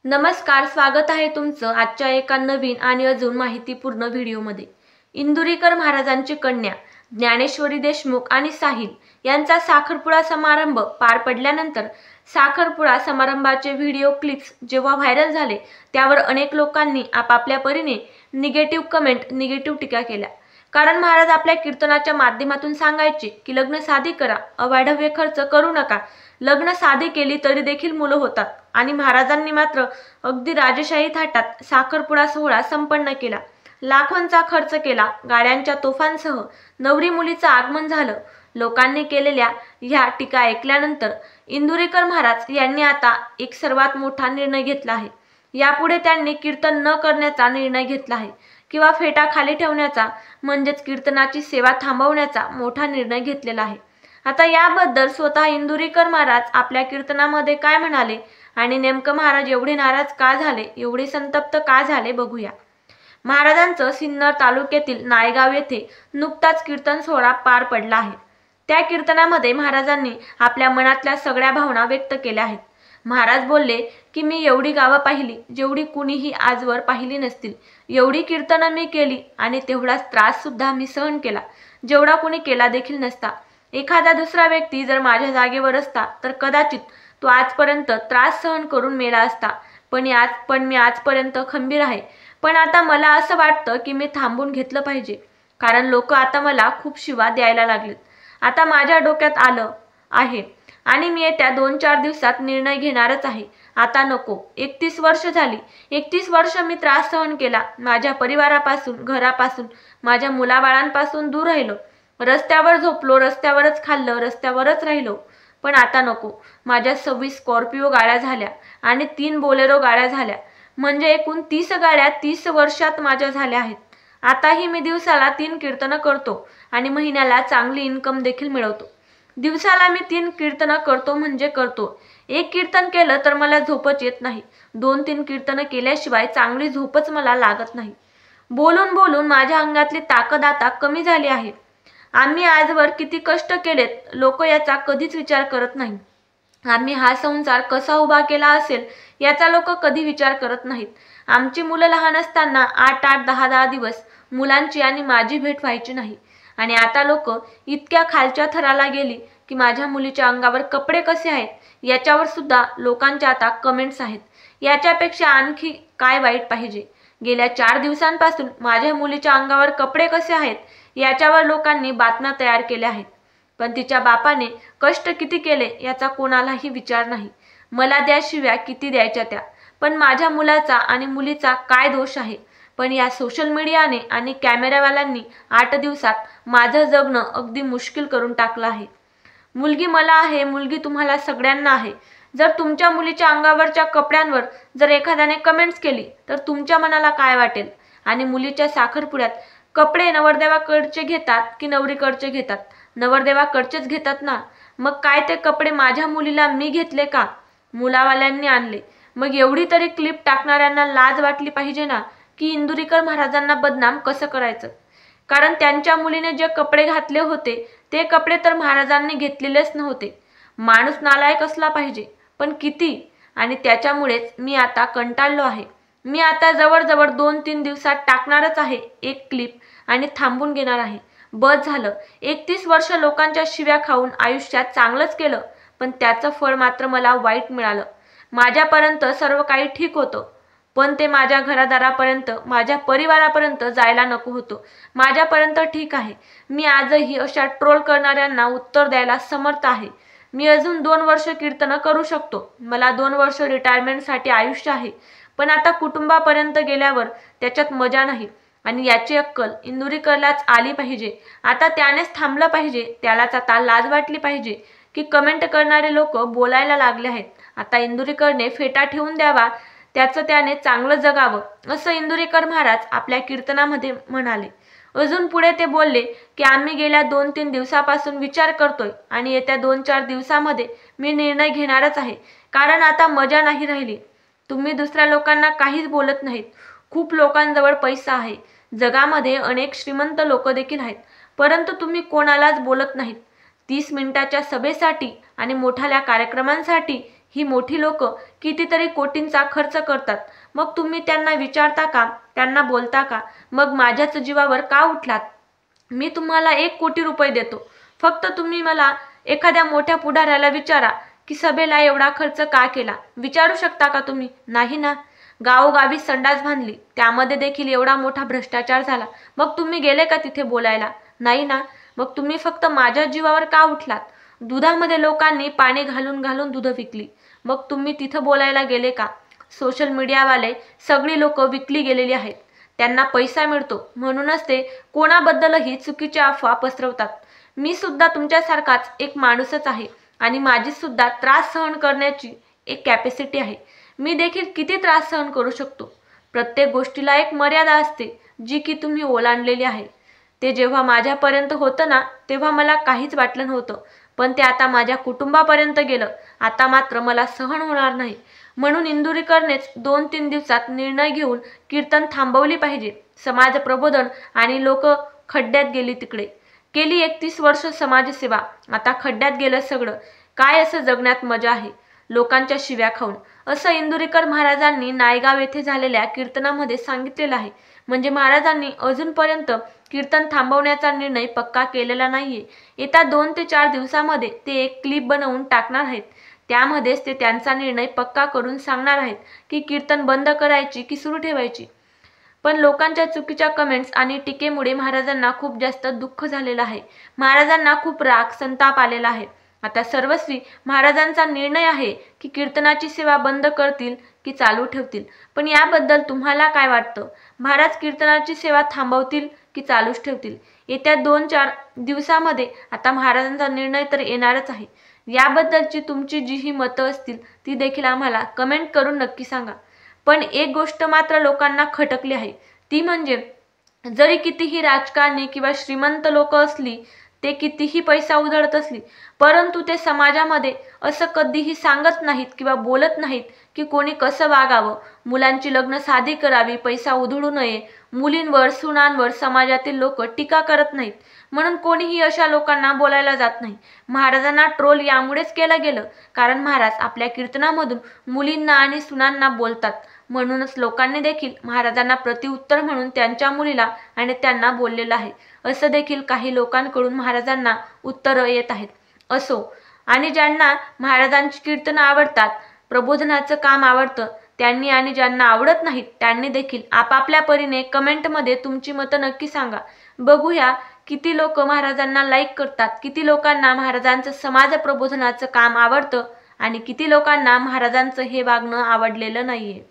नमस्कार, स्वागत आहे तुमचं आजच्या एका नवीन आणि अजून माहितीपूर्ण व्हिडिओमध्ये। इंदुरीकर महाराजांची कन्या ज्ञानेश्वरी देशमुख आणि साहिल यांचा साखरपुडा समारंभ पार पडल्यानंतर साखरपुडा समारंभाचे व्हिडिओ क्लिप्स जेव्हा व्हायरल झाले त्यावर अनेक लोकांनी आपापल्या परीने निगेटिव्ह कमेंट, निगेटिव्ह टीका केल्या। कारण महाराज आपल्या कीर्तनाच्या माध्यमातून सांगायचे की लग्न साधी करा, अवाढव्य खर्च करू नका। लग्न साधी केली तरी देखील मुलं होतात आणि महाराजांनी मात्र अगदी राजशाही थाटात साखरपुडा सोहळा संपन्न केला। लाखोंचा खर्च केला, गाड्यांच्या तोफांसह नवरी मुलीचं आगमन झालं। लोकांनी केलेल्या ह्या टीका ऐकल्यानंतर इंदुरीकर महाराज यांनी आता एक सर्वात मोठा निर्णय घेतला आहे। यापुढे त्यांनी कीर्तन न करण्याचा निर्णय घेतला आहे किंवा फेटा खाली ठेवण्याचा म्हणजेच कीर्तनाची सेवा थांबवण्याचा मोठा निर्णय घेतलेला आहे। आता याबद्दल स्वतः इंदुरीकर महाराज आपल्या कीर्तनामध्ये काय म्हणाले आणि नेमकं महाराज एवढे नाराज का झाले, एवढे संतप्त का झाले बघूया। महाराजांचं सिन्नर तालुक्यातील नायगाव येथे नुकताच कीर्तन सोहळा पार पडला आहे। त्या कीर्तनामध्ये महाराजांनी आपल्या मनातल्या सगळ्या भावना व्यक्त केल्या आहेत। महाराज बोलले की मी एवढी गावं पाहिली जेवढी कुणीही आजवर पाहिली नसतील, एवढी कीर्तनं मी केली आणि तेवढाच त्रास सुद्धा मी सहन केला जेवढा कुणी केला देखील नसता। एखादा दुसरा व्यक्ती जर माझ्या जागेवर असता तर कदाचित तो आजपर्यंत त्रास सहन करून मेला असता, पण मी आजपर्यंत खंबीर आहे। पण आता मला असं वाटतं की मी थांबून घेतलं पाहिजे, कारण लोक आता मला खूप शिवा द्यायला लागलेत। आता माझ्या डोक्यात आलं आहे आणि मी येत्या 2-4 दिवसात निर्णय घेणारच आहे। आता नको। 31 वर्ष झाली, 31 वर्ष मी त्रास सहन केला, माझ्या परिवारापासून, घरापासून, माझ्या मुलाबाळांपासून दूर राहिलो, रस्त्यावर झोपलो, रस्त्यावरच खाल्लं, रस्त्यावरच राहिलो। पण आता नको। माझ्या 26 स्कॉर्पिओ गाड्या झाल्या आणि 3 बोलेरो गाड्या झाल्या, म्हणजे एकूण 30 गाड्या 30 वर्षात माझ्या झाल्या आहेत। आताही मी दिवसाला 3 कीर्तनं करतो आणि महिन्याला चांगली इन्कम देखील मिळवतो। दिवसाला मी 3 कीर्तनं करतो म्हणजे करतो। एक कीर्तन केलं तर मला झोपच येत नाही, 2-3 कीर्तनं केल्याशिवाय चांगली झोपच मला लागत नाही। बोलून बोलून माझ्या अंगातली ताकद आता कमी झाली आहे। आम्ही आजवर किती कष्ट केलेत, लोक याचा कधीच विचार करत नाही। आम्ही हा संसार कसा उभा केला असेल याचा लोक कधी विचार करत नाहीत। आमची मुलं लहान असताना 8-8, 10-10 दिवस मुलांची आणि माझी भेट व्हायची नाही आणि आता लोक इतक्या खालच्या थराला गेली की माझ्या मुलीच्या अंगावर कपडे कसे आहेत याच्यावर सुद्धा लोकांच्या आता कमेंट्स आहेत। याच्यापेक्षा आणखी काय वाईट पाहिजे। गेल्या 4 दिवसांपासून माझ्या मुलीच्या अंगावर कपडे कसे आहेत याच्यावर लोकांनी बातम्या तयार केल्या आहेत, पण तिच्या बापाने कष्ट किती केले याचा कोणालाही विचार नाही। मला द्या शिव्या किती द्यायच्या त्या, पण माझ्या मुलाचा आणि मुलीचा काय दोष आहे। पण या सोशल मीडियाने आणि कॅमेरावाल्यांनी 8 दिवसात माझं जगणं अगदी मुश्किल करून टाकलं आहे। मुलगी मला आहे, मुलगी तुम्हाला सगळ्यांना आहे। जर तुमच्या मुलीच्या अंगावरच्या कपड्यांवर जर एखाद्याने कमेंट्स केली तर तुमच्या मनाला काय वाटेल। आणि मुलीच्या साखरपुड्यात कपडे नवरदेवाकडचे घेतात की नवरीकडचे घेतात? नवरदेवाकडचेच घेतात ना। मग काय ते कपडे माझ्या मुलीला मी घेतले का? मुलावाल्यांनी आणले। मग एवढी तरी क्लिप टाकणाऱ्यांना लाज वाटली पाहिजे ना की इंदुरीकर महाराजांना बदनाम कसं करायचं। कारण त्यांच्या मुलीने जे कपडे घातले होते ते कपडे तर महाराजांनी घेतलेलेच नव्हते। माणूस नालायक असला पाहिजे, पण किती। आणि त्याच्यामुळेच मी आता कंटाळलो आहे। मी आता जवळ 2-3 दिवसात टाकणारच आहे एक क्लिप आणि थांबून घेणार आहे। बस झालं। 31 वर्ष लोकांच्या शिव्या खाऊन आयुष्यात चांगलंच केलं, पण त्याचं फळ मात्र मला वाईट मिळालं। माझ्यापर्यंत सर्व काही ठीक होतं, पण ते माझ्या घरादारापर्यंत, माझ्या परिवारापर्यंत जायला नको होतं। माझ्यापर्यंत ठीक आहे। मी आजही अशा ट्रोल करणाऱ्यांना उत्तर द्यायला समर्थ आहे। मी अजून 2 वर्ष कीर्तन करू शकतो। मला 2 वर्ष रिटायरमेंटसाठी आयुष्य आहे, पण आता कुटुंबापर्यंत गेल्यावर त्याच्यात मजा नाही आणि याची अक्कल इंदुरीकरलाच आली पाहिजे। आता त्यानेच थांबलं पाहिजे। त्यालाच आता लाज वाटली पाहिजे की कमेंट करणारे लोक बोलायला लागले आहेत। आता इंदुरीकरने फेटा ठेवून द्यावा, त्याचं त्याने चांगलं जगावं असं इंदुरीकर महाराज आपल्या कीर्तनामध्ये म्हणाले। अजून पुढे ते बोलले की आम्ही गेल्या 2-3 दिवसापासून विचार करतोय आणि येत्या 2-4 दिवसामध्ये मी निर्णय घेणारच आहे, कारण आता मजा नाही राहिली। तुम्ही दुसऱ्या लोकांना काहीच बोलत नाहीत। खूप लोकांजवळ पैसा आहे, जगामध्ये अनेक श्रीमंत लोक देखील आहेत, परंतु तुम्ही कोणालाच बोलत नाहीत। 30 मिनिटाच्या सभेसाठी आणि मोठ्या कार्यक्रमांसाठी ही मोठी लोक कितीतरी कोटींचा खर्च करतात, मग तुम्ही त्यांना विचारता का, त्यांना बोलता का? मग माझ्याच जीवावर का उठलात? मी तुम्हाला 1 कोटी रुपये देतो, फक्त तुम्ही मला एखाद्या मोठ्या पुढाऱ्याला विचारा की सभेला एवढा खर्च का केला? विचारू शकता का तुम्ही? नाही ना. गावोगावी संडास बांधली, त्यामध्ये देखील एवढा मोठा भ्रष्टाचार झाला, मग तुम्ही गेले का तिथे बोलायला? नाही ना. मग तुम्ही फक्त माझ्या जीवावर का उठलात? दुधामध्ये लोकांनी पाणी घालून घालून दूध विकली, मग तुम्ही तिथं बोलायला गेले का? सोशल मीडियावाले सगळी लोक विकली गेलेली आहेत, त्यांना पैसा मिळतो म्हणूनच ते कोणाबद्दलही चुकीच्या अफवा पसरवतात. मी सुद्धा तुमच्यासारखाच एक माणूसच आहे आणि माझी सुद्धा त्रास सहन करण्याची एक कॅपॅसिटी आहे. मी देखील किती त्रास सहन करू शकतो. प्रत्येक गोष्टीला एक मर्यादा असते, जी की तुम्ही ओलांडलेली आहे. ते जेव्हा माझ्यापर्यंत होतं ना, तेव्हा मला काहीच वाटलं नव्हतं, पण ते आता माझ्या कुटुंबापर्यंत गेलं. आता मात्र मला सहन होणार नाही. म्हणून इंदुरीकरनेच 2-3 दिवसात निर्णय घेऊन कीर्तन थांबवली पाहिजे. समाज प्रबोधन आणि लोक खड्ड्यात गेली तिकडे. केली 31 वर्ष समाजसेवा, आता खड्ड्यात गेलं सगळं. काय असं जगण्यात मजा आहे, लोकांच्या शिव्या खाऊन? असं इंदुरीकर महाराजांनी नायगाव येथे झालेल्या कीर्तनामध्ये सांगितलेलं आहे. म्हणजे महाराजांनी अजूनपर्यंत कीर्तन थांबवण्याचा निर्णय पक्का केलेला नाहीये. येत्या 2 ते 4 दिवसामध्ये ते एक क्लिप बनवून टाकणार आहेत. त्यामध्येच ते त्यांचा निर्णय पक्का करून सांगणार आहेत की कीर्तन बंद करायची की सुरू ठेवायची. पण लोकांच्या चुकीच्या कमेंट्स आणि टीकेमुळे महाराजांना खूप जास्त दुःख झालेलं आहे. महाराजांना खूप राग, संताप आलेला आहे. आता सर्वस्वी महाराजांचा निर्णय आहे की कीर्तनाची सेवा बंद करतील की चालू ठेवतील. पण याबद्दल तुम्हाला काय वाटतं? महाराज कीर्तनाची सेवा थांबवतील की चालूच ठेवतील? येत्या 2-4 दिवसामध्ये आता महाराजांचा निर्णय तर येणारच आहे. याबद्दलची तुमची जी ही मतं असतील ती देखील आम्हाला कमेंट करून नक्की सांगा. पण एक गोष्ट मात्र लोकांना खटकली आहे, ती म्हणजे जरी कितीही राजकारणी किंवा श्रीमंत लोक असली, ते कितीही पैसा उधळत असली, परंतु ते समाजामध्ये असं कधीही सांगत नाहीत किंवा बोलत नाहीत की कोणी कसं वागावं, मुलांची लग्न साधी करावी, पैसा उधळू नये, मुलींवर, सुनांवर समाजातील लोक टीका करत नाहीत. म्हणून कोणीही अशा लोकांना बोलायला जात नाही. महाराजांना ट्रोल यामुळेच केलं गेलं कारण महाराज आपल्या कीर्तनामधून मुलींना आणि सुनांना बोलतात. म्हणूनच लोकांनी देखील महाराजांना प्रतिउत्तर म्हणून त्यांच्या मुलीला आणि त्यांना बोललेलं आहे. असं देखील काही लोकांकडून महाराजांना उत्तरं येत आहेत. असो, आणि ज्यांना महाराजांची कीर्तनं आवडतात, प्रबोधनाचं काम आवडतं, त्यांनी आणि ज्यांना आवडत नाहीत त्यांनी देखील आपापल्या परीने कमेंटमध्ये तुमची मतं नक्की सांगा. बघूया किती लोक महाराजांना लाईक करतात, किती लोकांना महाराजांचं समाज प्रबोधनाचं काम आवडतं आणि किती लोकांना महाराजांचं हे वागणं आवडलेलं नाहीये.